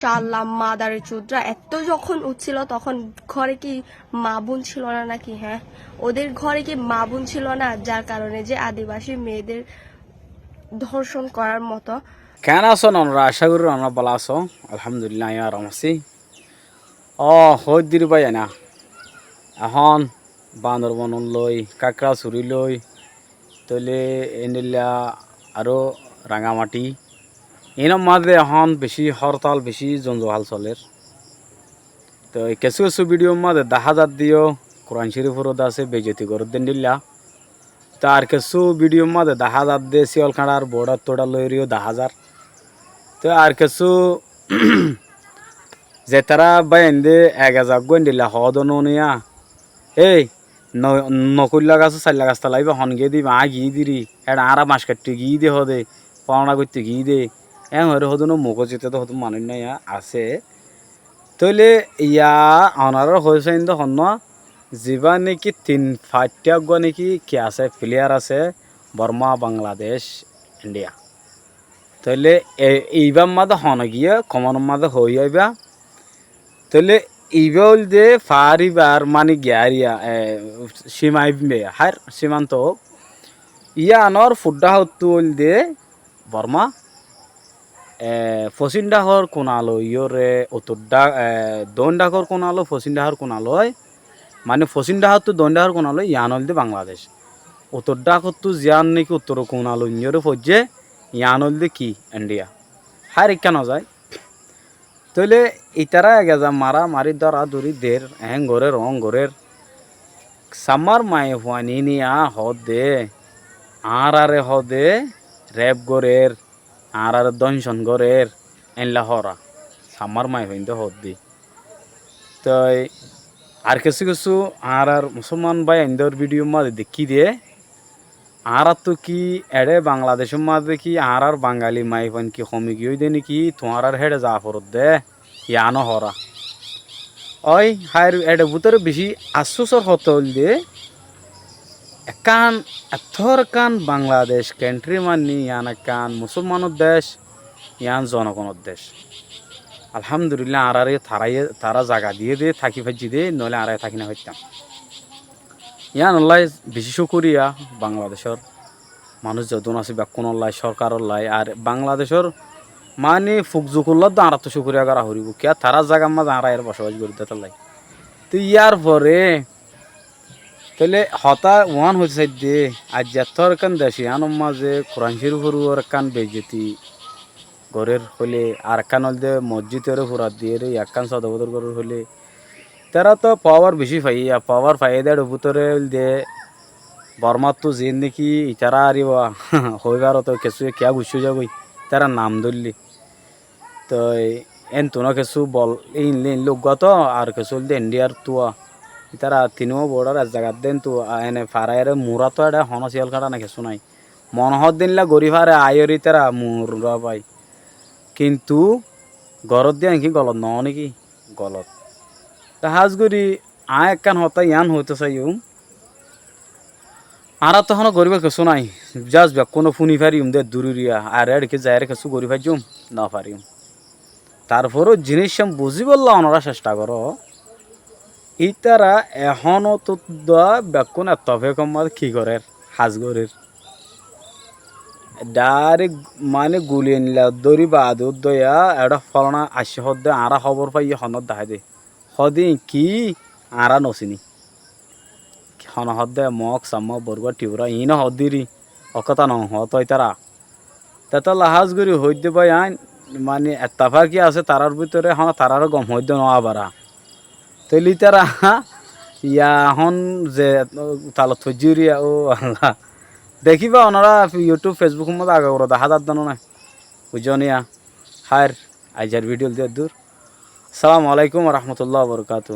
শাল্লা মাদারে চুদরা এত যখন উঠছিল তখন ঘরে কি মা বোন ছিল না নাকি? হ্যাঁ, ওদের ঘরে কি মা বোন ছিল না, যার কারণে যে আদিবাসী মেয়েদের ধর্ষণ করার মতো। কেন আছো আমরা? আশা করি আমরা ভালো আছো। আলহামদুলিল্লাহ আমি আরাম আছি। হই দির ভাই না এখন বান্দরবন লই কাকড়া চুরি লই তলে এনিলা আরো রাঙামাটি এনার মাঝে এখন বেশি হরতাল বেশি জঞ্জহাল চলের। তো কিছু কিছু ভিডিওর মাঝে দেখা যাত দিও কোরআন শরীফরত আছে বেজতি করে দেন দিল্লা। তার কিছু ভিডিওর মাঝে দেখা যাত দিয়ে শিয়াল খাড়ার বর্ডার তোড়া লইরিও দেখা যার। তো আর কিছু যে তারা বাইন্দে 1000 গন্ডিলা হদন নিয়া এই নকুল্লা গাছ 4 গাছ তালাইবা হন গিয়ে দিবা গিয়ে দিরি এটা আরা মাস কাটতে গিয়ে দে হদে পাওনা করতে গিয়ে দে হরে হদনো মুখ যেতে তো হতো মানুষ নাই আছে। তইলে ইয়া অনার হয়েছে কিন্তু হন যা নাকি 3-5টা নাকি কি আছে প্লেয়ার আছে বর্মা বাংলাদেশ ইন্ডিয়া। তাহলে এইবার মাঝে হন গিয়ে কমন মাঝে হয়ে যাইবা। তাহলে এইবার যে ফারিবার মানে গিয়ারিয়া সীমাইবে হার সীমান্ত ইয়া আনর ফুড্ডা হতুল দে বর্মা ফসিন্ডাহর কোনালো ইয়রে উত্তরডা দন্ডাকর কোনালো ফসিন্ডাহর কোনালয় মানে ফসিন্ডাহর তো দন্ডাহর কোনালো ইয়ানল দে বাংলাদেশ উত্তরডাকর তো জিয়ান নাকি উত্তর কোনালো ইয়রে ফজ্জে ইয়ানল দে কি ইন্ডিয়া হার কেন যায়। তাহলে ইতারা গেজা মারা মারি ধরা ধরি দের ঘরের ঘরের সামার মায়ে হুয়ানি নিয়া হদ দে আরে হদে রেপ গরের আর দংশন গরের এনলা হরা সামার মায়ে হইতে হদ দি। তো আর কিছু কিছু আর মুসলমান ভাই এন্দর ভিডিও মাঝে দেখি দিয়ে আর তো কি এড়ে বাংলাদেশের মাঝে কি আর বাঙালি মাই পান কি কমি গিয়ে দে নাকি তোমার আর হেডে যা ফরত দে ইয়ানো হরা ওই হায়ের এডে ভিতরে বেশি আশ্বাসর হতে হল দিয়ে একান এথর কান বাংলাদেশ কান্ট্রি মানি ইয়ান একান মুসলমানের দেশ ইয়ান জনগণের দেশ। আলহামদুলিল্লাহ আর তারা জায়গা দিয়ে দে থাকি ফাজি দে নইলে আর থাকি না হইতাম ইয়ান আল্লাহ বেশি শুকরিয়া বাংলাদেশের মানুষ যদন আছে ব্যাকুন লাই সরকারের লাই আর বাংলাদেশের মানে ফুকজুকুল্লার তো আর তো শুকরিয়া করা হরিব কে তারা জায়গার মাঝে আর এর বসবাস করে দিতে লাই। তো ইয়ার পরে তাহলে হতা ওয়ান হয়েছে দে আজ যেতর কান দেশি আনম মাঝে কোরআন শরীফের কান বেজতি ঘরের হলে আর কান হল দে মসজিদের ফুরাত দিয়ে রে একখান সদবদর ঘরের হলে তারা তো পাওয়ার বেশি পাইয়া পাওয়ার পাইয়ে দেয় ভিতরে দে বর্মার তো যে নাকি ইতারা আর হইবার তো কিছু কেয়া গুছো যাবই তারা নাম ধরলি। তো এন তো না কিছু বল ইন লোক তো আর কিছু দে ইন্ডিয়ার তুয়া তারা তিনিও বর্ডার এক জায়গার দেন তো এনে ফারায়ের মুরা তো এটা হনসিয়াল কাটা না কিছু নাই মনহর দিনলা গরিব হারে আয়রি তারা মুরা পাই কিন্তু গরত দিয়ে নাকি গলত ন নাকি গলত তা হাজ করি একখান হতা ইয়ান হইতে চাইও আর তখন গরিবের কিছু নাই জাস্ট কোনো ফুনি ফারিম দে দূরিয়া আর এড়কে যায় কিছু গরিব ফাইজুম না পারিম তারপরও জিনিস বুঝি বললাম ওনারা চেষ্টা করো ইতারা এখনো তো বেকুন এতফে কমার কি করে হাজগরের ডাইরেক্ট মানে গুলি নিলা দরি বাদ দয়া এটা ফলনা আসে হদে আরা খবর পাই হনত দেখা দে হদি কি আরা নচিনি হন হদে মগ চামক বরগুয়া টিউরা ইন হদিরি অকতা নহ তই তারা তেতা লাহাজ গরি হইতে পাই আইন মানে এতফা কি আছে তারার ভিতরে হন তারারও গম হইতে নবারা তৈলি তারা ইয়া হন যে তালত থজিরিয়া ও আল্লাহ দেখিবা ওনারা ইউটিউব ফেসবুক মধ্যে আগে ওরা দেখা যাত না বুঝনিয়া হার আইজার ভিডিও দিয়ে দূর। আসসালামু আলাইকুম রহমতুল্লাহ বরকাতু।